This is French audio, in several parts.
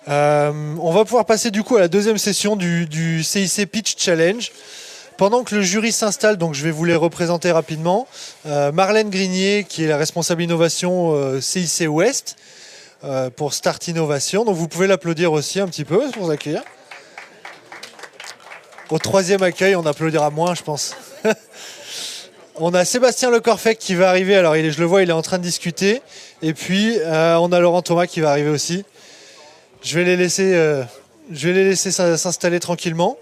On va pouvoir passer du coup à la deuxième session du CIC Pitch Challenge. Pendant que le jury s'installe, donc je vais vous les représenter rapidement. Marlène Grignier, qui est la responsable innovation CIC Ouest pour Start Innovation. Donc vous pouvez l'applaudir aussi un petit peu pour l'accueillir. Au troisième accueil, on applaudira moins, je pense. On a Sébastien Lecorfec qui va arriver. Alors je le vois, il est en train de discuter. Et puis on a Laurent Thomas qui va arriver aussi. Je vais les laisser s'installer tranquillement.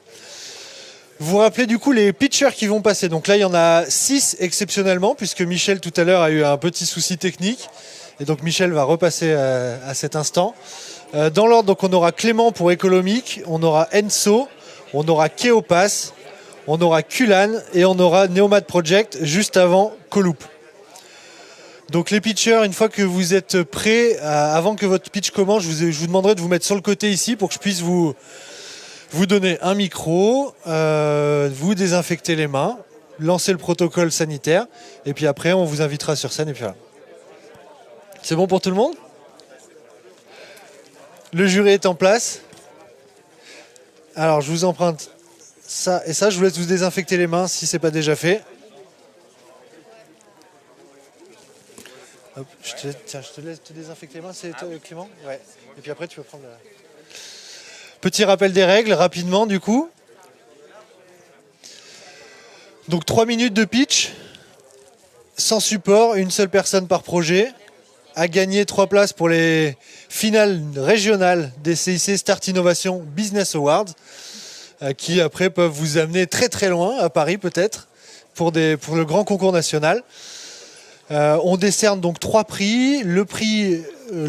Vous vous rappelez du coup les pitchers qui vont passer. Donc là, il y en a 6 exceptionnellement, puisque Michel tout à l'heure a eu un petit souci technique. Et donc Michel va repasser à cet instant. Dans l'ordre, donc on aura Clément pour Écolomique, on aura Enso, on aura Keopas, on aura Kulan et on aura Neomad Project juste avant Coloop. Donc les pitchers, une fois que vous êtes prêts, avant que votre pitch commence, je vous demanderai de vous mettre sur le côté ici pour que je puisse vous donner un micro, vous désinfecter les mains, lancer le protocole sanitaire, et puis après on vous invitera sur scène et puis voilà. C'est bon pour tout le monde ? Le jury est en place. Alors je vous emprunte ça et ça, je vous laisse vous désinfecter les mains si ce n'est pas déjà fait. Hop, je te laisse te désinfecter les mains, c'est Clément ? Ouais. Et puis après tu peux prendre... Petit rappel des règles, rapidement du coup. Donc 3 minutes de pitch, sans support, une seule personne par projet, à gagner 3 places pour les finales régionales des CIC Start Innovation Business Awards, qui après peuvent vous amener très très loin, à Paris peut-être, pour le grand concours national. On décerne donc 3 prix, le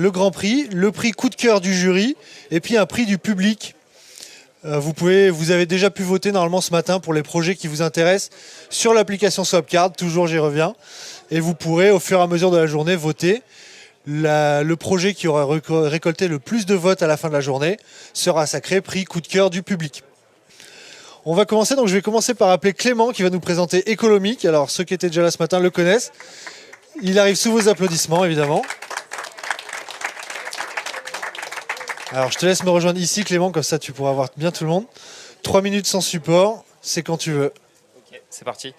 grand prix, le prix coup de cœur du jury et puis un prix du public. Vous avez déjà pu voter normalement ce matin pour les projets qui vous intéressent sur l'application Swapcard, toujours j'y reviens. Et vous pourrez au fur et à mesure de la journée voter. Le projet qui aura récolté le plus de votes à la fin de la journée sera sacré prix coup de cœur du public. On va commencer, donc je vais commencer par appeler Clément qui va nous présenter Écolomique. Alors ceux qui étaient déjà là ce matin le connaissent. Il arrive sous vos applaudissements, évidemment. Alors, je te laisse me rejoindre ici, Clément, comme ça tu pourras voir bien tout le monde. 3 minutes sans support, c'est quand tu veux. Ok, c'est parti.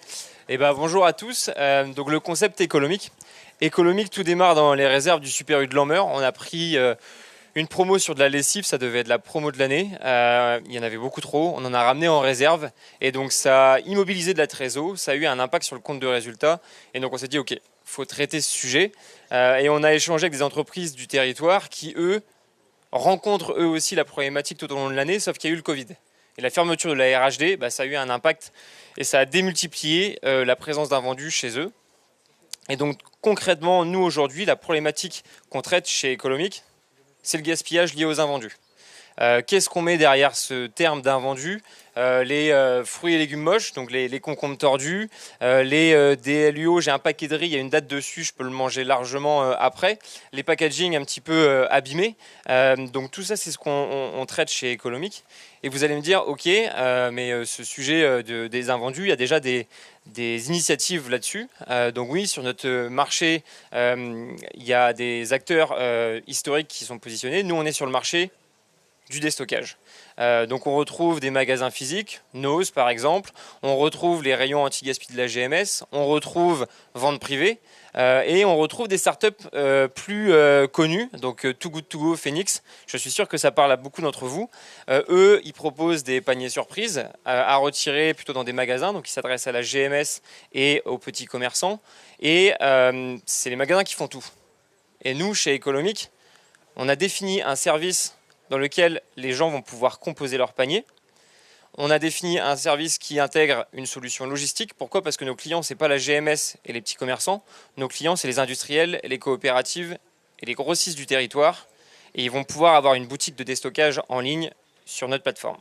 Bonjour à tous. Donc, le concept Écolomique. Écolomique, tout démarre dans les réserves du Super U de Lanmeur. On a pris une promo sur de la lessive, ça devait être la promo de l'année. Il y en avait beaucoup trop. On en a ramené en réserve. Et donc, ça a immobilisé de la trésor. Ça a eu un impact sur le compte de résultat. Et donc, on s'est dit, OK, il faut traiter ce sujet. Et on a échangé avec des entreprises du territoire qui, eux, rencontrent eux aussi la problématique tout au long de l'année, sauf qu'il y a eu le Covid. Et la fermeture de la RHD, ça a eu un impact et ça a démultiplié la présence d'invendus chez eux. Et donc concrètement, nous aujourd'hui, la problématique qu'on traite chez Écolomique, c'est le gaspillage lié aux invendus. Qu'est-ce qu'on met derrière ce terme d'invendus ? Les fruits et légumes moches, donc les concombres tordus, les DLUO, j'ai un paquet de riz, il y a une date dessus, je peux le manger largement après. Les packaging un petit peu abîmés. Donc tout ça, c'est ce qu'on traite chez Écolomique. Et vous allez me dire, ok, mais ce sujet des invendus, il y a déjà des initiatives là-dessus. Donc oui, sur notre marché, il y a des acteurs historiques qui sont positionnés. Nous, on est sur le marché du déstockage. Donc on retrouve des magasins physiques, Nose par exemple, on retrouve les rayons anti-gaspi de la GMS, on retrouve vente privée et on retrouve des startups plus connues, donc Too Good To Go, Phoenix, je suis sûr que ça parle à beaucoup d'entre vous. Eux, ils proposent des paniers surprises à retirer plutôt dans des magasins, donc ils s'adressent à la GMS et aux petits commerçants et c'est les magasins qui font tout. Et nous, chez Écolomique, on a défini un service dans lequel les gens vont pouvoir composer leur panier. On a défini un service qui intègre une solution logistique. Pourquoi ? Parce que nos clients, ce n'est pas la GMS et les petits commerçants. Nos clients, c'est les industriels, les coopératives et les grossistes du territoire. Et ils vont pouvoir avoir une boutique de déstockage en ligne sur notre plateforme.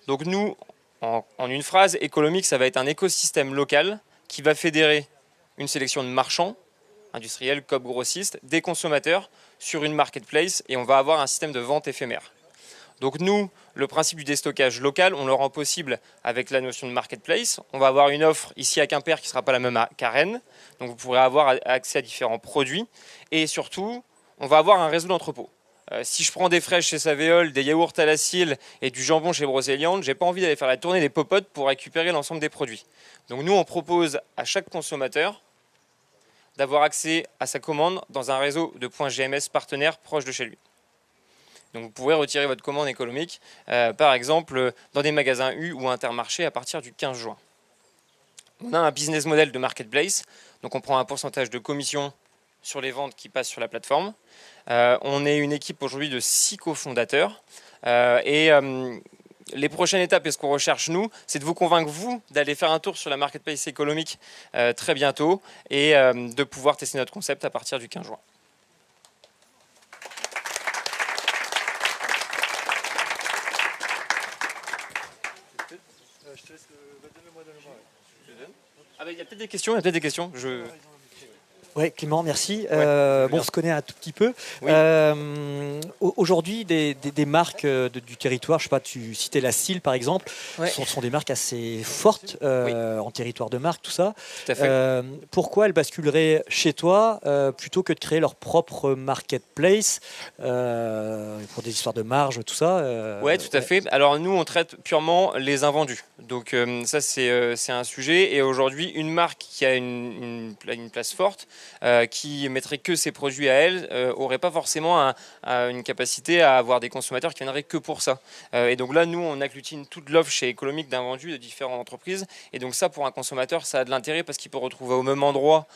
Donc nous, en une phrase, Écolomique, ça va être un écosystème local qui va fédérer une sélection de marchands, industriels, coop, grossistes, des consommateurs sur une marketplace et on va avoir un système de vente éphémère. Donc nous, le principe du déstockage local, on le rend possible avec la notion de marketplace. On va avoir une offre ici à Quimper qui ne sera pas la même qu'à Rennes. Donc vous pourrez avoir accès à différents produits. Et surtout, on va avoir un réseau d'entrepôts. Si je prends des fraises chez Savéole, des yaourts à la Cille et du jambon chez Brocéliande, j'ai pas envie d'aller faire la tournée des popotes pour récupérer l'ensemble des produits. Donc nous, on propose à chaque consommateur d'avoir accès à sa commande dans un réseau de points GMS partenaires proche de chez lui. Donc vous pourrez retirer votre commande économique, par exemple, dans des magasins U ou Intermarché à partir du 15 juin. On a un business model de marketplace, donc on prend un pourcentage de commission sur les ventes qui passent sur la plateforme. On est une équipe aujourd'hui de 6 cofondateurs. Les prochaines étapes et ce qu'on recherche, nous, c'est de vous convaincre, vous, d'aller faire un tour sur la marketplace économique très bientôt et de pouvoir tester notre concept à partir du 15 juin. Je te laisse donne-le-moi. Ah bah, il y a peut-être des questions. Oui, Clément, merci. Ouais, on se connaît un tout petit peu. Oui. Aujourd'hui, des marques du territoire, je sais pas, tu citais la Cille par exemple, Ouais. sont des marques assez fortes en territoire de marque, tout ça. Tout à fait. Pourquoi elles basculeraient chez toi plutôt que de créer leur propre marketplace pour des histoires de marge, tout ça Oui, tout à fait. Alors nous, on traite purement les invendus. Donc ça, c'est un sujet. Et aujourd'hui, une marque qui a une place forte, qui mettrait que ses produits à elle, aurait pas forcément une capacité à avoir des consommateurs qui viendraient que pour ça. Et donc là, nous, on agglutine toute l'offre chez Économique d'invendus de différentes entreprises. Et donc ça, pour un consommateur, ça a de l'intérêt parce qu'il peut retrouver au même endroit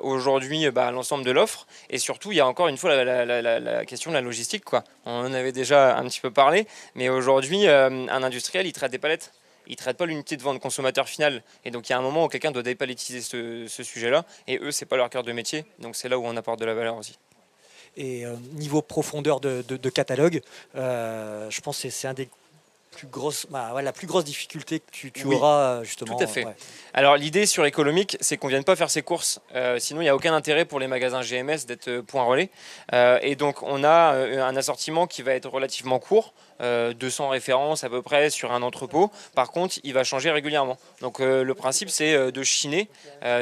aujourd'hui l'ensemble de l'offre. Et surtout, il y a encore une fois la question de la logistique, quoi. On en avait déjà un petit peu parlé, mais aujourd'hui, un industriel, il traite des palettes. Ils ne traitent pas l'unité de vente consommateur final. Et donc, il y a un moment où quelqu'un doit dépalettiser ce sujet-là. Et eux, ce n'est pas leur cœur de métier. Donc, c'est là où on apporte de la valeur aussi. Et niveau profondeur de catalogue, je pense que c'est un des plus grosses, la plus grosse difficulté que tu Oui, auras justement. Tout à fait. Ouais. Alors l'idée sur Économique, c'est qu'on ne vienne pas faire ses courses. Sinon, il n'y a aucun intérêt pour les magasins GMS d'être point relais. Et donc, on a un assortiment qui va être relativement court. 200 références à peu près sur un entrepôt. Par contre, il va changer régulièrement. Donc le principe, c'est de chiner.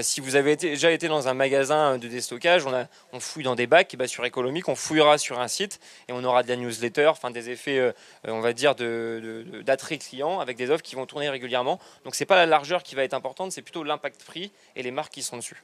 Si vous avez déjà été dans un magasin de déstockage, on fouille dans des bacs. Et sur Économique, on fouillera sur un site et on aura de la newsletter, enfin des effets, on va dire, d'attrait client avec des offres qui vont tourner régulièrement. Donc c'est pas la largeur qui va être importante, c'est plutôt l'impact prix et les marques qui sont dessus.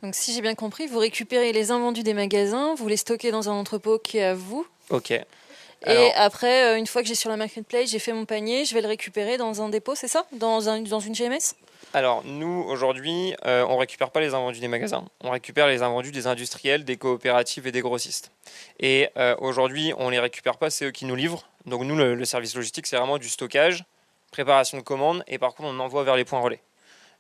Donc si j'ai bien compris, vous récupérez les invendus des magasins, vous les stockez dans un entrepôt qui est à vous. Ok. Et après, une fois que j'ai sur la marketplace, j'ai fait mon panier, je vais le récupérer dans un dépôt, c'est ça, dans une GMS? Alors nous, aujourd'hui, on ne récupère pas les invendus des magasins. On récupère les invendus des industriels, des coopératives et des grossistes. Et aujourd'hui, on ne les récupère pas, c'est eux qui nous livrent. Donc nous, le service logistique, c'est vraiment du stockage, préparation de commandes, et par contre, on envoie vers les points relais.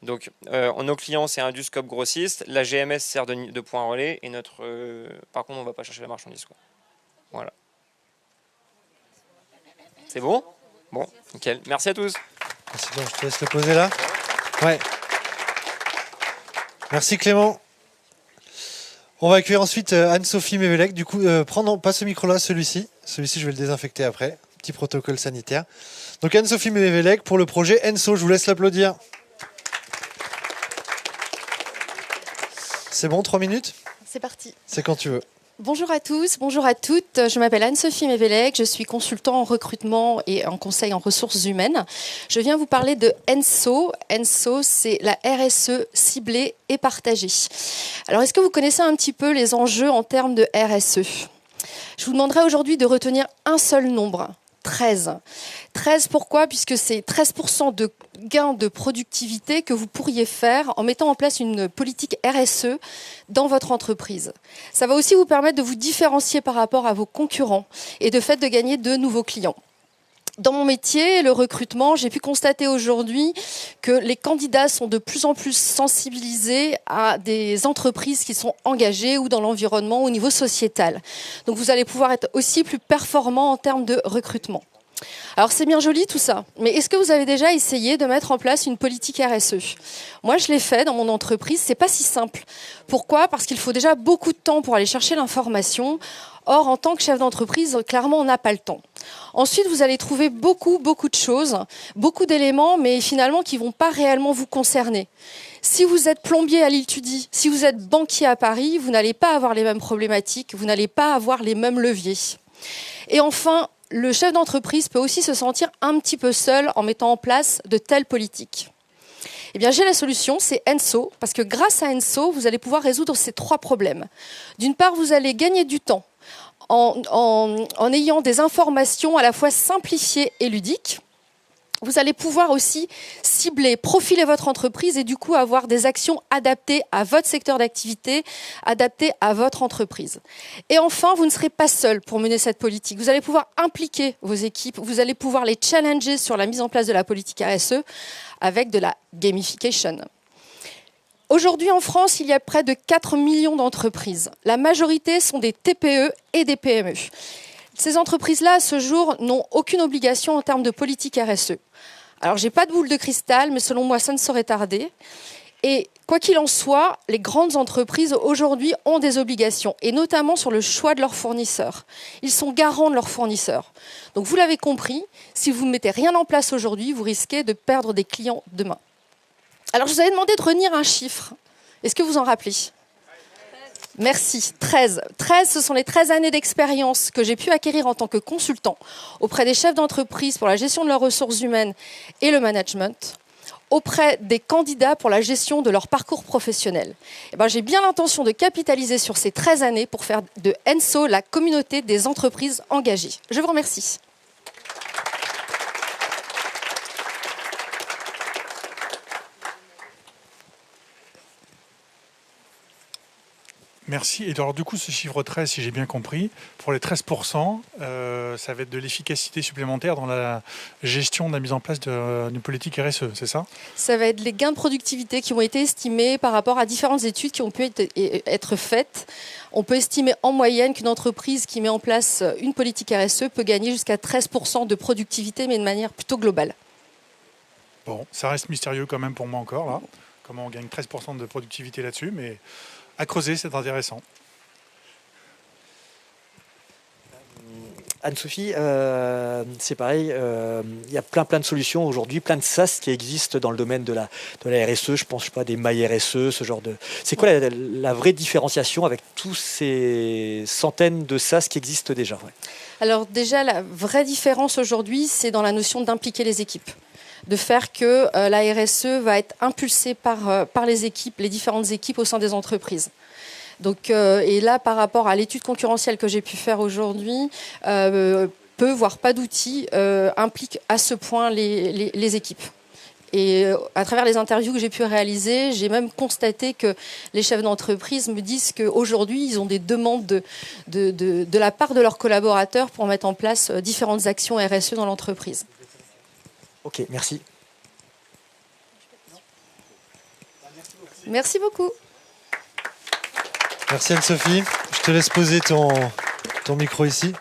Donc nos clients, c'est Induscope grossiste, la GMS sert de point relais, et par contre, on ne va pas chercher la marchandise, quoi. Voilà. C'est bon? Bon, nickel. Merci à tous. C'est bon, je te laisse le poser là. Ouais. Merci Clément. On va accueillir ensuite Anne-Sophie Mévélec. Du coup, pas ce micro-là, celui-ci. Celui-ci, je vais le désinfecter après. Petit protocole sanitaire. Donc Anne-Sophie Mévélec pour le projet Enso. Je vous laisse l'applaudir. C'est bon, 3 minutes? C'est parti. C'est quand tu veux. Bonjour à tous, bonjour à toutes. Je m'appelle Anne-Sophie Mévélec, je suis consultant en recrutement et en conseil en ressources humaines. Je viens vous parler de Enso. Enso, c'est la RSE ciblée et partagée. Alors, est-ce que vous connaissez un petit peu les enjeux en termes de RSE? Je vous demanderai aujourd'hui de retenir un seul nombre. 13. 13 pourquoi? Puisque c'est 13% de gains de productivité que vous pourriez faire en mettant en place une politique RSE dans votre entreprise. Ça va aussi vous permettre de vous différencier par rapport à vos concurrents et de fait de gagner de nouveaux clients. Dans mon métier, le recrutement, j'ai pu constater aujourd'hui que les candidats sont de plus en plus sensibilisés à des entreprises qui sont engagées ou dans l'environnement au niveau sociétal. Donc vous allez pouvoir être aussi plus performant en termes de recrutement. Alors c'est bien joli tout ça, mais est-ce que vous avez déjà essayé de mettre en place une politique RSE? Moi je l'ai fait dans mon entreprise, c'est pas si simple. Pourquoi? Parce qu'il faut déjà beaucoup de temps pour aller chercher l'information. Or, en tant que chef d'entreprise, clairement, on n'a pas le temps. Ensuite, vous allez trouver beaucoup de choses, beaucoup d'éléments, mais finalement qui ne vont pas réellement vous concerner. Si vous êtes plombier à l'île Tudy, si vous êtes banquier à Paris, vous n'allez pas avoir les mêmes problématiques, vous n'allez pas avoir les mêmes leviers. Et enfin, le chef d'entreprise peut aussi se sentir un petit peu seul en mettant en place de telles politiques. Eh bien, j'ai la solution, c'est Enso, parce que grâce à Enso, vous allez pouvoir résoudre ces 3 problèmes. D'une part, vous allez gagner du temps en ayant des informations à la fois simplifiées et ludiques. Vous allez pouvoir aussi cibler, profiler votre entreprise et du coup avoir des actions adaptées à votre secteur d'activité, adaptées à votre entreprise. Et enfin, vous ne serez pas seul pour mener cette politique. Vous allez pouvoir impliquer vos équipes, vous allez pouvoir les challenger sur la mise en place de la politique RSE avec de la gamification. Aujourd'hui, en France, il y a près de 4 millions d'entreprises. La majorité sont des TPE et des PME. Ces entreprises-là, à ce jour, n'ont aucune obligation en termes de politique RSE. Alors, je n'ai pas de boule de cristal, mais selon moi, ça ne saurait tarder. Et quoi qu'il en soit, les grandes entreprises, aujourd'hui, ont des obligations, et notamment sur le choix de leurs fournisseurs. Ils sont garants de leurs fournisseurs. Donc, vous l'avez compris, si vous ne mettez rien en place aujourd'hui, vous risquez de perdre des clients demain. Alors, je vous avais demandé de retenir un chiffre. Est-ce que vous en rappelez ? Merci. 13. 13, ce sont les 13 années d'expérience que j'ai pu acquérir en tant que consultant auprès des chefs d'entreprise pour la gestion de leurs ressources humaines et le management, auprès des candidats pour la gestion de leur parcours professionnel. J'ai bien l'intention de capitaliser sur ces 13 années pour faire de Enso la communauté des entreprises engagées. Je vous remercie. Merci. Et alors du coup, ce chiffre 13, si j'ai bien compris, pour les 13%, ça va être de l'efficacité supplémentaire dans la gestion de la mise en place d'une politique RSE, c'est ça ? Ça va être les gains de productivité qui ont été estimés par rapport à différentes études qui ont pu être faites. On peut estimer en moyenne qu'une entreprise qui met en place une politique RSE peut gagner jusqu'à 13% de productivité, mais de manière plutôt globale. Bon, ça reste mystérieux quand même pour moi encore, là. Comment on gagne 13% de productivité là-dessus, mais à creuser, c'est intéressant. Anne-Sophie, c'est pareil, il y a plein de solutions aujourd'hui, plein de SaaS qui existent dans le domaine de la RSE, je pense pas des mailles RSE, ce genre de... C'est quoi la vraie différenciation avec tous ces centaines de SaaS qui existent déjà ? Alors déjà, la vraie différence aujourd'hui, c'est dans la notion d'impliquer les équipes, de faire que la RSE va être impulsée par les équipes, les différentes équipes au sein des entreprises. Donc, et là, par rapport à l'étude concurrentielle que j'ai pu faire aujourd'hui, peu, voire pas d'outils, implique à ce point les équipes. Et à travers les interviews que j'ai pu réaliser, j'ai même constaté que les chefs d'entreprise me disent qu'aujourd'hui, ils ont des demandes de la part de leurs collaborateurs pour mettre en place différentes actions RSE dans l'entreprise. Ok, merci. Merci beaucoup. Merci Anne-Sophie. Je te laisse poser ton micro ici.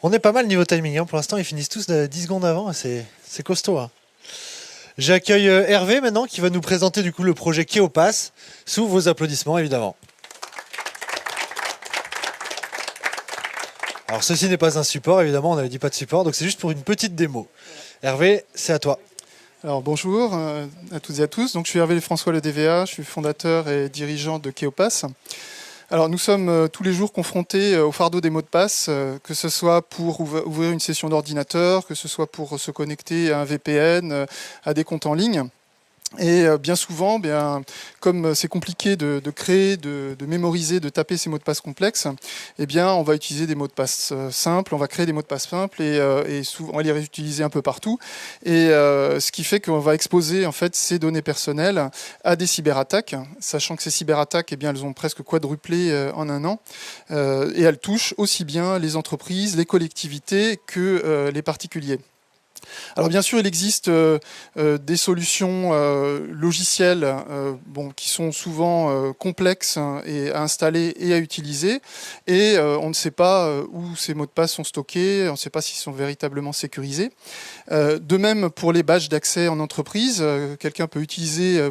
On est pas mal niveau timing. Hein. Pour l'instant, ils finissent tous 10 secondes avant. C'est costaud. Hein. J'accueille Hervé maintenant qui va nous présenter du coup le projet Keopass. Sous vos applaudissements, évidemment. Alors ceci n'est pas un support, évidemment, on n'avait dit pas de support, donc c'est juste pour une petite démo. Hervé, c'est à toi. Alors bonjour à toutes et à tous. Donc, je suis Hervé François Le DVA, je suis fondateur et dirigeant de Keopass. Alors nous sommes tous les jours confrontés au fardeau des mots de passe, que ce soit pour ouvrir une session d'ordinateur, que ce soit pour se connecter à un VPN, à des comptes en ligne. Et bien souvent, comme c'est compliqué de créer, de mémoriser, de taper ces mots de passe complexes, on va utiliser des mots de passe simples, on va créer des mots de passe simples et souvent on va les réutiliser un peu partout. Et ce qui fait qu'on va exposer en fait ces données personnelles à des cyberattaques, sachant que ces cyberattaques, elles ont presque quadruplé en un an, et elles touchent aussi bien les entreprises, les collectivités que les particuliers. Alors bien sûr, il existe des solutions logicielles qui sont souvent complexes et à installer et à utiliser. Et on ne sait pas où ces mots de passe sont stockés, on ne sait pas s'ils sont véritablement sécurisés. De même pour les badges d'accès en entreprise, quelqu'un peut utiliser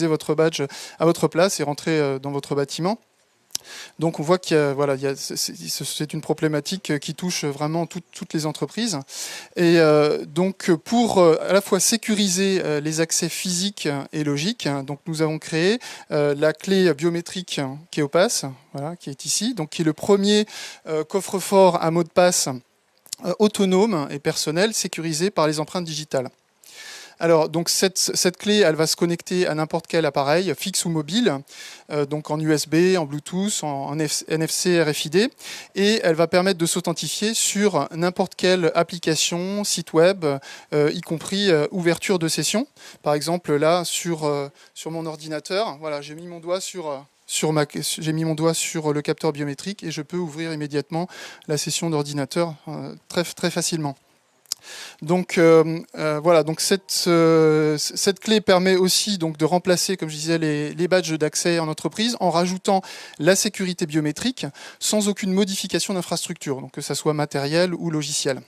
votre badge à votre place et rentrer dans votre bâtiment. Donc on voit qu'il y a, voilà, c'est une problématique qui touche vraiment toutes les entreprises. Et donc pour à la fois sécuriser les accès physiques et logiques, donc nous avons créé la clé biométrique Keopass, voilà, qui est ici, donc qui est le premier coffre-fort à mot de passe autonome et personnel sécurisé par les empreintes digitales. Alors, donc cette clé, elle va se connecter à n'importe quel appareil, fixe ou mobile, donc en USB, en Bluetooth, en NFC, RFID, et elle va permettre de s'authentifier sur n'importe quelle application, site web, y compris ouverture de session. Par exemple, là, sur mon ordinateur, voilà, j'ai mis mon doigt j'ai mis mon doigt sur le capteur biométrique et je peux ouvrir immédiatement la session d'ordinateur très, très facilement. Donc voilà, donc cette clé permet aussi donc de remplacer, comme je disais, les badges d'accès en entreprise en rajoutant la sécurité biométrique sans aucune modification d'infrastructure, donc que ça soit matériel ou logiciel.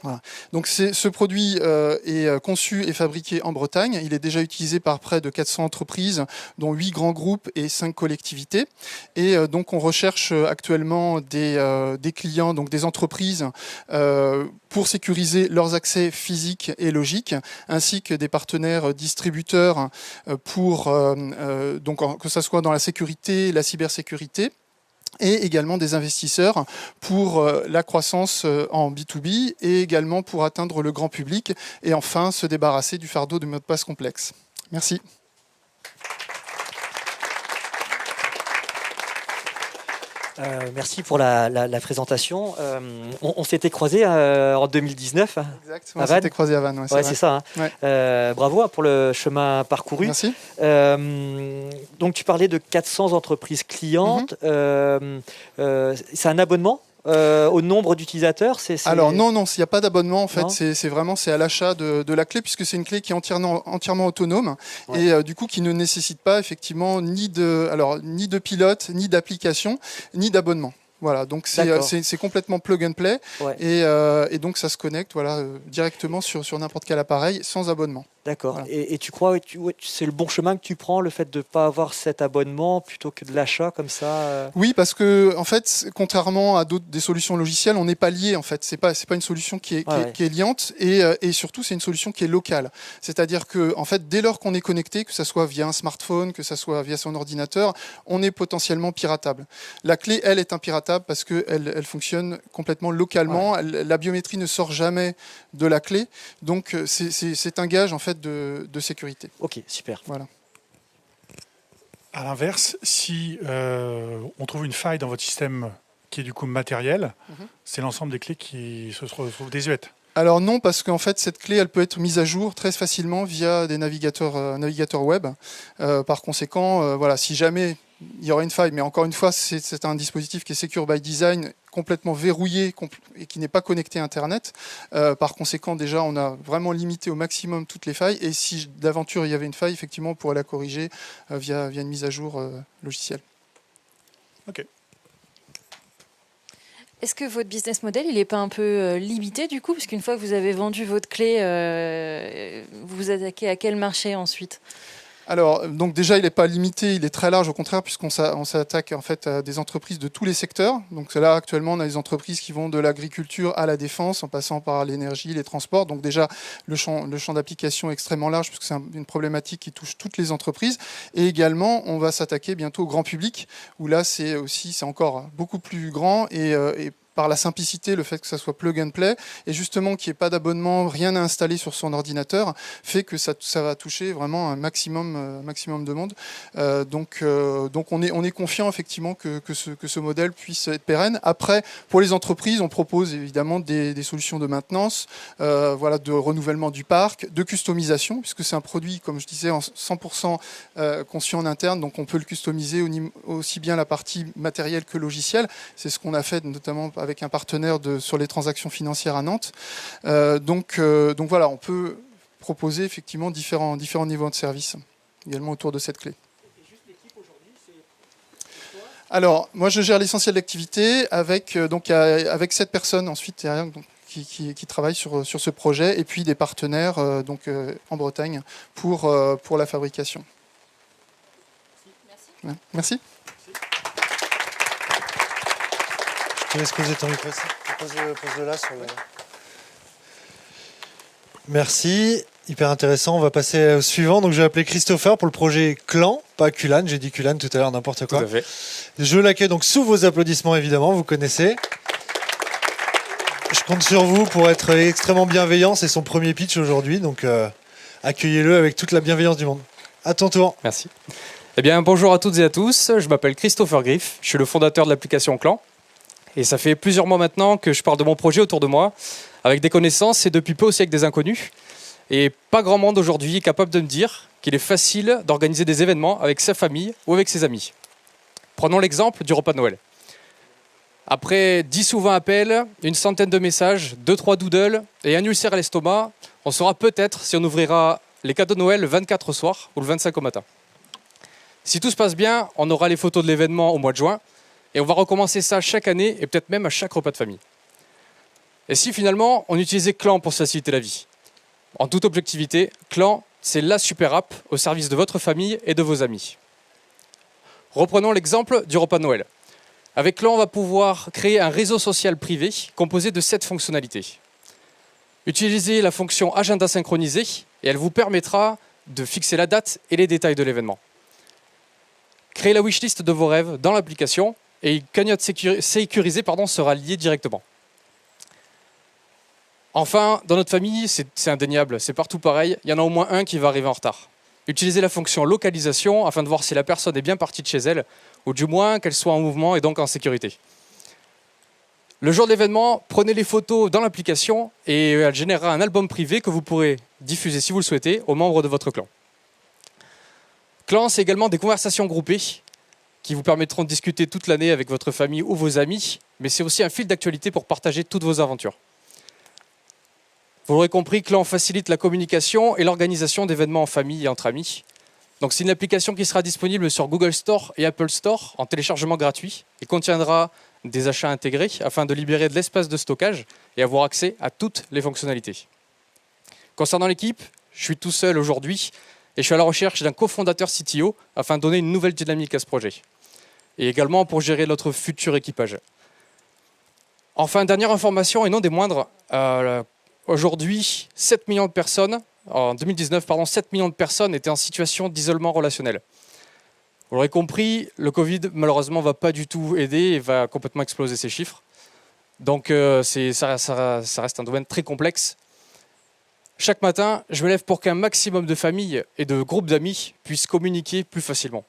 Voilà. Donc ce produit est conçu et fabriqué en Bretagne. Il est déjà utilisé par près de 400 entreprises, dont 8 grands groupes et 5 collectivités. Et donc on recherche actuellement des clients, donc des entreprises, pour sécuriser leurs accès physiques et logiques, ainsi que des partenaires distributeurs pour donc que ce soit dans la sécurité, la cybersécurité, et également des investisseurs pour la croissance en B2B et également pour atteindre le grand public et enfin se débarrasser du fardeau de mots de passe complexes. Merci. Merci pour la présentation. On s'était croisés en 2019. Exact, on s'était croisés à Vannes. Ouais, c'est ça. Hein. Ouais. Bravo pour le chemin parcouru. Merci. Donc tu parlais de 400 entreprises clientes. C'est un abonnement au nombre d'utilisateurs? Alors non, il n'y a pas d'abonnement en fait, c'est vraiment à l'achat de la clé puisque c'est une clé qui est entièrement autonome et du coup qui ne nécessite pas effectivement ni de pilote, ni d'application, ni d'abonnement. Voilà, donc c'est complètement plug and play et donc ça se connecte directement sur n'importe quel appareil sans abonnement. D'accord. Voilà. Et tu crois que c'est le bon chemin que tu prends, le fait de ne pas avoir cet abonnement plutôt que de l'achat comme ça Oui, parce que en fait, contrairement à des solutions logicielles, on n'est pas lié. En fait, c'est pas une solution qui est liante et surtout c'est une solution qui est locale. C'est-à-dire que en fait, dès lors qu'on est connecté, que ça soit via un smartphone, que ça soit via son ordinateur, on est potentiellement piratable. La clé, elle, est impiratable parce que elle fonctionne complètement localement. La biométrie ne sort jamais de la clé, donc c'est un gage en fait de sécurité. Ok, super. Voilà. À l'inverse, si on trouve une faille dans votre système qui est du coup matériel, c'est l'ensemble des clés qui se retrouvent désuètes. Alors non, parce qu'en fait, cette clé, elle peut être mise à jour très facilement via des navigateurs web. Par conséquent, voilà, si jamais il y aura une faille, mais encore une fois, c'est un dispositif qui est secure by design, complètement verrouillé et qui n'est pas connecté à Internet. Par conséquent, déjà, on a vraiment limité au maximum toutes les failles. Et si d'aventure il y avait une faille, effectivement, on pourrait la corriger via une mise à jour logicielle. Ok. Est-ce que votre business model, il n'est pas un peu limité du coup? Parce qu'une fois que vous avez vendu votre clé, vous vous attaquez à quel marché ensuite? Alors, donc déjà, il n'est pas limité, il est très large, au contraire, puisqu'on s'attaque en fait à des entreprises de tous les secteurs. Donc là, actuellement, on a des entreprises qui vont de l'agriculture à la défense, en passant par l'énergie, les transports. Donc déjà, le champ d'application est extrêmement large, puisque c'est une problématique qui touche toutes les entreprises. Et également, on va s'attaquer bientôt au grand public, où là, c'est encore beaucoup plus grand et par la simplicité, le fait que ça soit plug and play, et justement qu'il n'y ait pas d'abonnement, rien à installer sur son ordinateur, fait que ça va toucher vraiment un maximum de monde. Donc on est confiant effectivement que ce modèle puisse être pérenne. Après, pour les entreprises, on propose évidemment des solutions de maintenance, de renouvellement du parc, de customisation, puisque c'est un produit, comme je disais, en 100% conçu en interne, donc on peut le customiser aussi bien la partie matérielle que logicielle. C'est ce qu'on a fait notamment avec un partenaire sur les transactions financières à Nantes. Donc voilà, on peut proposer effectivement différents niveaux de service également autour de cette clé. Alors, moi je gère l'essentiel de l'activité avec 7 personnes ensuite derrière, donc, qui travaillent sur ce projet et puis des partenaires en Bretagne pour la fabrication. Merci. Merci. te laisse poser ton micro ici. Pose-le là sur le... Merci, hyper intéressant. On va passer au suivant. Donc je vais appeler Christopher pour le projet Clan, pas Kulan. J'ai dit Kulan tout à l'heure, n'importe quoi. Tout à fait. Je l'accueille donc sous vos applaudissements évidemment, vous connaissez. Je compte sur vous pour être extrêmement bienveillant. C'est son premier pitch aujourd'hui, donc accueillez-le avec toute la bienveillance du monde. À ton tour. Merci. Eh bien, bonjour à toutes et à tous. Je m'appelle Christopher Griff. Je suis le fondateur de l'application Clan. Et ça fait plusieurs mois maintenant que je parle de mon projet autour de moi, avec des connaissances et depuis peu aussi avec des inconnus. Et pas grand monde aujourd'hui est capable de me dire qu'il est facile d'organiser des événements avec sa famille ou avec ses amis. Prenons l'exemple du repas de Noël. Après 10 ou 20 appels, une centaine de messages, 2-3 doodles et un ulcère à l'estomac, on saura peut-être si on ouvrira les cadeaux de Noël le 24 au soir ou le 25 au matin. Si tout se passe bien, on aura les photos de l'événement au mois de juin et on va recommencer ça chaque année et peut-être même à chaque repas de famille. Et si finalement on utilisait Clan pour se faciliter la vie? En toute objectivité, Clan, c'est la super app au service de votre famille et de vos amis. Reprenons l'exemple du repas de Noël. Avec Clan, on va pouvoir créer un réseau social privé composé de 7 fonctionnalités. Utilisez la fonction agenda synchronisé et elle vous permettra de fixer la date et les détails de l'événement. Créez la wishlist de vos rêves dans l'application et une cagnotte sécurisée sera liée directement. Enfin, dans notre famille, c'est indéniable, c'est partout pareil, il y en a au moins un qui va arriver en retard. Utilisez la fonction localisation afin de voir si la personne est bien partie de chez elle, ou du moins qu'elle soit en mouvement et donc en sécurité. Le jour de l'événement, prenez les photos dans l'application et elle générera un album privé que vous pourrez diffuser si vous le souhaitez aux membres de votre clan. Clan, c'est également des conversations groupées qui vous permettront de discuter toute l'année avec votre famille ou vos amis, mais c'est aussi un fil d'actualité pour partager toutes vos aventures. Vous l'aurez compris, Clan facilite la communication et l'organisation d'événements en famille et entre amis. Donc c'est une application qui sera disponible sur Google Store et Apple Store en téléchargement gratuit et contiendra des achats intégrés afin de libérer de l'espace de stockage et avoir accès à toutes les fonctionnalités. Concernant l'équipe, je suis tout seul aujourd'hui et je suis à la recherche d'un cofondateur CTO afin de donner une nouvelle dynamique à ce projet. Et également pour gérer notre futur équipage. Enfin, dernière information et non des moindres, aujourd'hui, 7 millions de personnes, en 2019, 7 millions de personnes étaient en situation d'isolement relationnel. Vous l'aurez compris, le Covid, malheureusement, ne va pas du tout aider et va complètement exploser ces chiffres. Donc, ça reste un domaine très complexe. Chaque matin, je me lève pour qu'un maximum de familles et de groupes d'amis puissent communiquer plus facilement.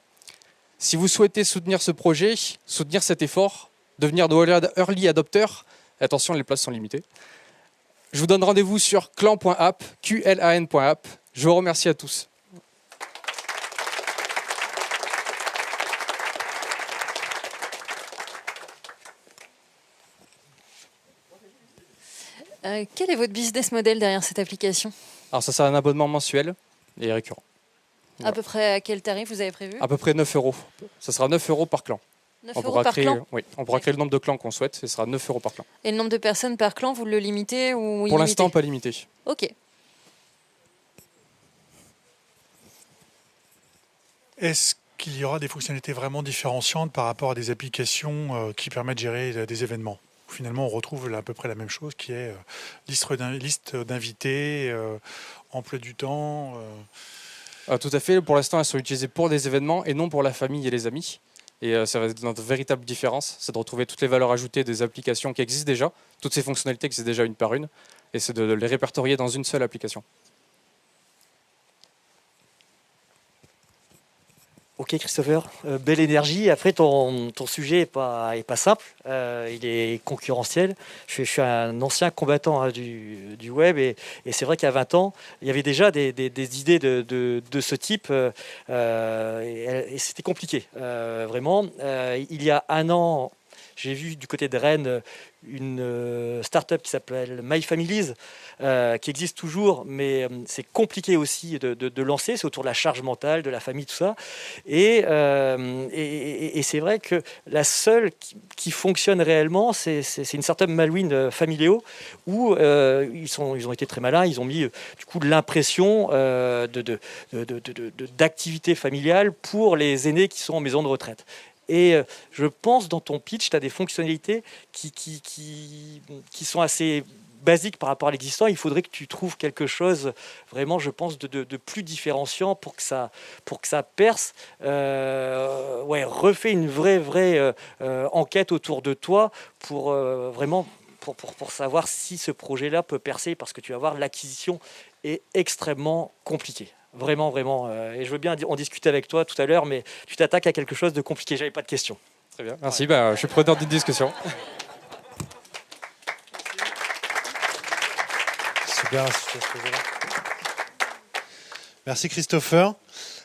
Si vous souhaitez soutenir ce projet, soutenir cet effort, devenir de early adopteurs, attention, les places sont limitées. Je vous donne rendez-vous sur clan.app, QLAN.app. Je vous remercie à tous. Quel est votre business model derrière cette application? Alors ça, c'est un abonnement mensuel et récurrent. À peu près à quel tarif vous avez prévu? À peu près 9 €. Ça sera 9 € par clan. 9 € par clan? Oui, on pourra créer le nombre de clans qu'on souhaite. Ce sera 9 € par clan. Et le nombre de personnes par clan, vous le limitez ou illimité? Pour l'instant, pas limité. Ok. Est-ce qu'il y aura des fonctionnalités vraiment différenciantes par rapport à des applications qui permettent de gérer des événements? Finalement, on retrouve à peu près la même chose qui est liste d'invités, emploi du temps. Tout à fait. Pour l'instant, elles sont utilisées pour des événements et non pour la famille et les amis. Et ça va être notre véritable différence, c'est de retrouver toutes les valeurs ajoutées des applications qui existent déjà, toutes ces fonctionnalités qui existent déjà une par une, et c'est de les répertorier dans une seule application. Ok Christopher, belle énergie. Après ton sujet est pas simple, il est concurrentiel. Je suis un ancien combattant du web et c'est vrai qu'à 20 ans, il y avait déjà des idées de ce type et c'était compliqué. Vraiment, il y a un an, j'ai vu du côté de Rennes une start-up qui s'appelle My Families, qui existe toujours, mais c'est compliqué aussi de lancer. C'est autour de la charge mentale, de la famille, tout ça. Et c'est vrai que la seule qui fonctionne réellement, c'est une start-up Malouine Familio, où ils ont été très malins. Ils ont mis du coup de l'impression d'activité familiale pour les aînés qui sont en maison de retraite. Et je pense dans ton pitch, tu as des fonctionnalités qui sont assez basiques par rapport à l'existant. Il faudrait que tu trouves quelque chose vraiment, je pense, de plus différenciant pour que ça perce. Refais une vraie enquête autour de toi pour vraiment pour savoir si ce projet-là peut percer, parce que tu vas voir, l'acquisition est extrêmement compliquée. Vraiment. Et je veux bien en discuter avec toi tout à l'heure, mais tu t'attaques à quelque chose de compliqué. J'avais pas de questions. Très bien, merci. Je suis preneur d'une discussion. Super. Merci Christopher.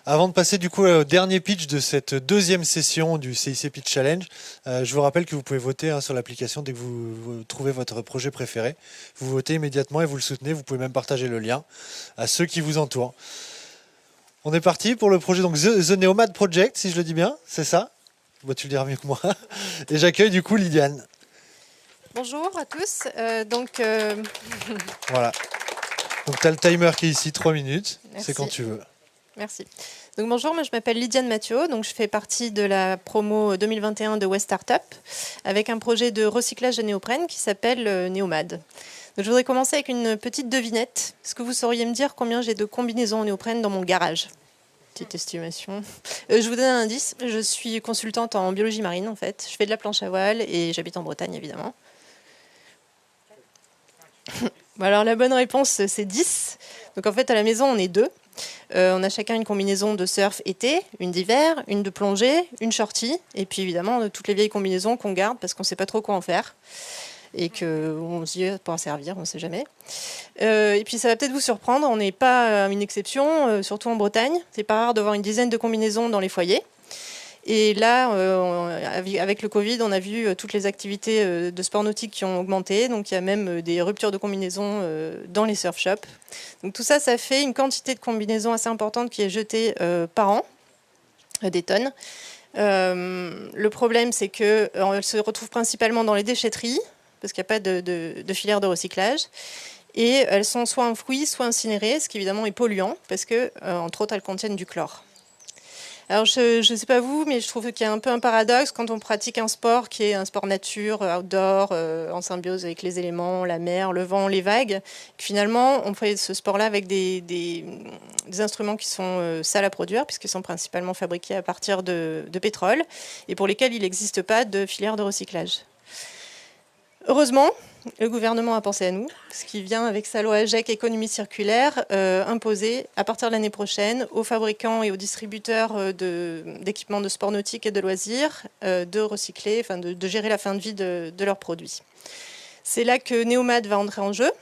Avant de passer du coup au dernier pitch de cette deuxième session du CIC Pitch Challenge, je vous rappelle que vous pouvez voter sur l'application dès que vous trouvez votre projet préféré. Vous votez immédiatement et vous le soutenez. Vous pouvez même partager le lien à ceux qui vous entourent. On est parti pour le projet donc The Neomad Project, si je le dis bien, c'est ça ? Tu le diras mieux que moi. Et j'accueille du coup Lydiane. Bonjour à tous. Voilà. Donc tu as le timer qui est ici, 3 minutes. Merci. C'est quand tu veux. Merci. Donc bonjour, moi je m'appelle Lydiane Mathieu, donc je fais partie de la promo 2021 de West Startup avec un projet de recyclage de néoprène qui s'appelle Neomad. Donc je voudrais commencer avec une petite devinette. Est-ce que vous sauriez me dire combien j'ai de combinaisons en néoprène dans mon garage ? Petite estimation. Je vous donne un indice, je suis consultante en biologie marine en fait. Je fais de la planche à voile et j'habite en Bretagne évidemment. Bon, alors la bonne réponse c'est 10. Donc en fait à la maison on est 2. On a chacun une combinaison de surf été, une d'hiver, une de plongée, une shorty, et puis évidemment toutes les vieilles combinaisons qu'on garde parce qu'on ne sait pas trop quoi en faire et qu'on se dit pour en servir, on ne sait jamais. Et puis ça va peut-être vous surprendre, on n'est pas une exception, surtout en Bretagne. C'est pas rare de voir une dizaine de combinaisons dans les foyers. Et là, avec le Covid, on a vu toutes les activités de sport nautique qui ont augmenté. Donc il y a même des ruptures de combinaisons dans les surf shops. Donc tout ça, ça fait une quantité de combinaisons assez importante qui est jetée par an, des tonnes. Le problème, c'est qu'elle se retrouve principalement dans les déchetteries, parce qu'il n'y a pas de filière de recyclage. Et elles sont soit enfouies, soit incinérées, ce qui évidemment est polluant, parce que, entre autres, elles contiennent du chlore. Alors, je ne sais pas vous, mais je trouve qu'il y a un peu un paradoxe quand on pratique un sport qui est un sport nature, outdoor, en symbiose avec les éléments, la mer, le vent, les vagues. Finalement, on fait ce sport-là avec des instruments qui sont sales à produire, puisqu'ils sont principalement fabriqués à partir de pétrole, et pour lesquels il n'existe pas de filière de recyclage. Heureusement, le gouvernement a pensé à nous, ce qui vient avec sa loi AGEC économie circulaire imposer à partir de l'année prochaine aux fabricants et aux distributeurs d'équipements de sport nautique et de loisirs de recycler, enfin de gérer la fin de vie de leurs produits. C'est là que Neomad va entrer en jeu.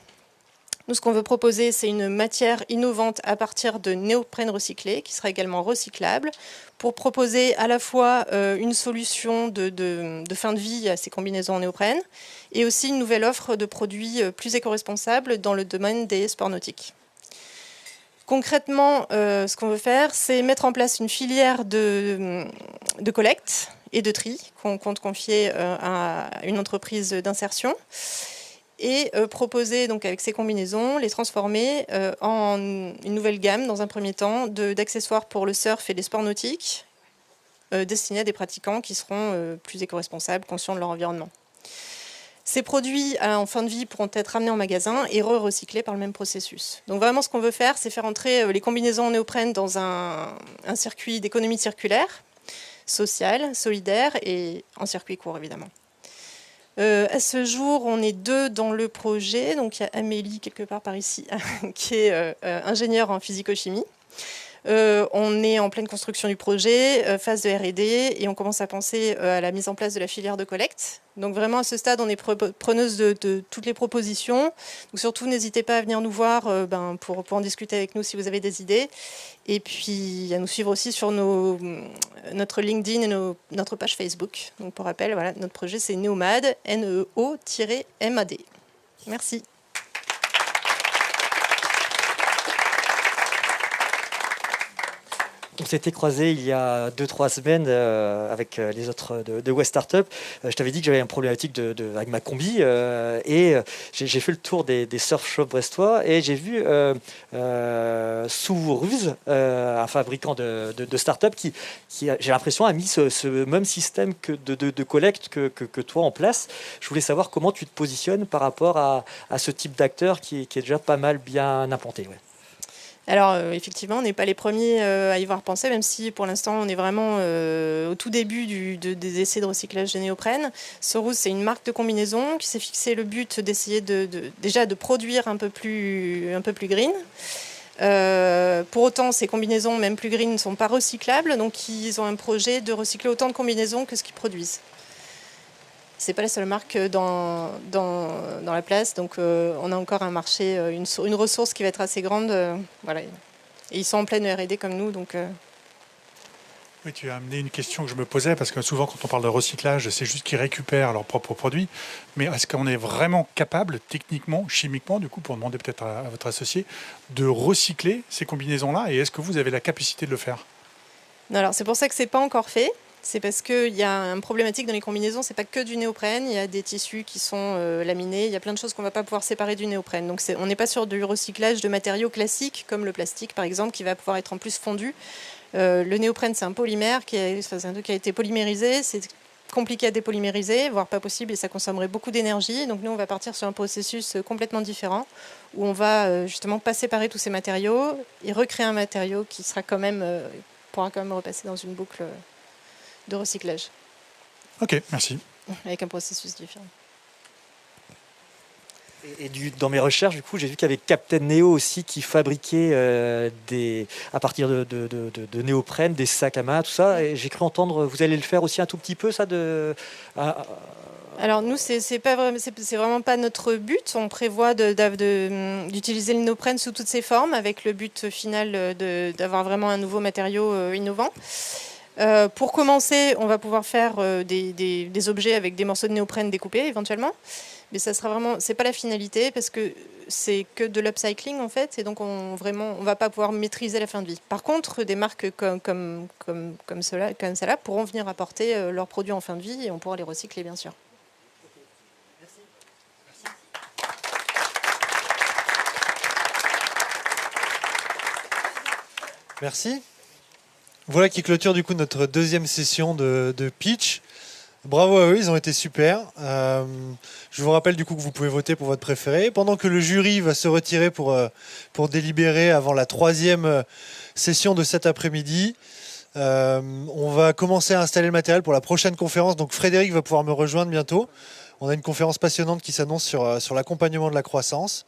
Nous, ce qu'on veut proposer, c'est une matière innovante à partir de néoprène recyclé, qui sera également recyclable, pour proposer à la fois une solution de fin de vie à ces combinaisons en néoprène, et aussi une nouvelle offre de produits plus éco-responsables dans le domaine des sports nautiques. Concrètement, ce qu'on veut faire, c'est mettre en place une filière de collecte et de tri qu'on compte confier à une entreprise d'insertion, et proposer donc avec ces combinaisons, les transformer en une nouvelle gamme dans un premier temps d'accessoires pour le surf et les sports nautiques destinés à des pratiquants qui seront plus éco-responsables, conscients de leur environnement. Ces produits en fin de vie pourront être ramenés en magasin et recyclés par le même processus. Donc vraiment ce qu'on veut faire, c'est faire entrer les combinaisons en néoprène dans un circuit d'économie circulaire, sociale, solidaire et en circuit court évidemment. À ce jour, on est 2 dans le projet. Donc, il y a Amélie, quelque part par ici, qui est ingénieure en physico-chimie. On est en pleine construction du projet, phase de R&D, et on commence à penser à la mise en place de la filière de collecte. Donc, vraiment, à ce stade, on est preneuse de toutes les propositions. Donc, surtout, n'hésitez pas à venir nous voir pour en discuter avec nous si vous avez des idées. Et puis, à nous suivre aussi sur notre LinkedIn et notre page Facebook. Donc, pour rappel, voilà, notre projet, c'est Neomad, Neo-MAD. Merci. On s'était croisés il y a 2-3 semaines avec les autres de West Startup. Je t'avais dit que j'avais une problématique avec ma combi et j'ai fait le tour des surf shops brestois et j'ai vu sous Ruse, un fabricant de start-up qui j'ai l'impression, a mis ce même système de collecte que toi en place. Je voulais savoir comment tu te positionnes par rapport à ce type d'acteur qui est déjà pas mal bien implanté. Ouais. Alors effectivement, on n'est pas les premiers à y avoir pensé, même si pour l'instant on est vraiment au tout début des essais de recyclage de néoprène. Sorous, c'est une marque de combinaison qui s'est fixé le but d'essayer déjà de produire un peu plus green. Pour autant, ces combinaisons, même plus green, ne sont pas recyclables, donc ils ont un projet de recycler autant de combinaisons que ce qu'ils produisent. C'est pas la seule marque dans la place, donc on a encore un marché, une ressource qui va être assez grande. Voilà. Et ils sont en pleine R&D comme nous, donc. Oui, tu as amené une question que je me posais, parce que souvent quand on parle de recyclage, c'est juste qu'ils récupèrent leurs propres produits. Mais est-ce qu'on est vraiment capable, techniquement, chimiquement, du coup, pour demander peut-être à votre associé, de recycler ces combinaisons-là? Et est-ce que vous avez la capacité de le faire? Non, alors c'est pour ça que c'est pas encore fait. C'est parce qu'il y a une problématique dans les combinaisons, c'est pas que du néoprène, il y a des tissus qui sont laminés, il y a plein de choses qu'on va pas pouvoir séparer du néoprène. Donc on n'est pas sur du recyclage de matériaux classiques, comme le plastique par exemple, qui va pouvoir être en plus fondu. Le néoprène, c'est un polymère c'est un truc qui a été polymérisé, c'est compliqué à dépolymériser, voire pas possible, et ça consommerait beaucoup d'énergie. Donc nous, on va partir sur un processus complètement différent, où on va justement pas séparer tous ces matériaux et recréer un matériau qui sera pourra quand même repasser dans une boucle de recyclage. Ok, merci. Avec un processus différent. Et dans mes recherches, du coup, j'ai vu qu'il y avait Captain Neo aussi qui fabriquait à partir de néoprène, des sacs à main, tout ça. Et j'ai cru entendre, vous allez le faire aussi un tout petit peu, ça Alors nous, c'est vraiment pas notre but. On prévoit d'utiliser le néoprène sous toutes ses formes, avec le but final d'avoir vraiment un nouveau matériau innovant. Pour commencer, on va pouvoir faire des objets avec des morceaux de néoprène découpés éventuellement, mais ça sera vraiment, c'est pas la finalité parce que c'est que de l'upcycling en fait, et donc on va pas pouvoir maîtriser la fin de vie. Par contre, des marques comme celle-là pourront venir apporter leurs produits en fin de vie et on pourra les recycler bien sûr. Merci. Voilà qui clôture du coup notre deuxième session de pitch. Bravo à eux, ils ont été super. Je vous rappelle du coup que vous pouvez voter pour votre préféré. Pendant que le jury va se retirer pour délibérer avant la troisième session de cet après-midi, on va commencer à installer le matériel pour la prochaine conférence. Donc Frédéric va pouvoir me rejoindre bientôt. On a une conférence passionnante qui s'annonce sur l'accompagnement de la croissance.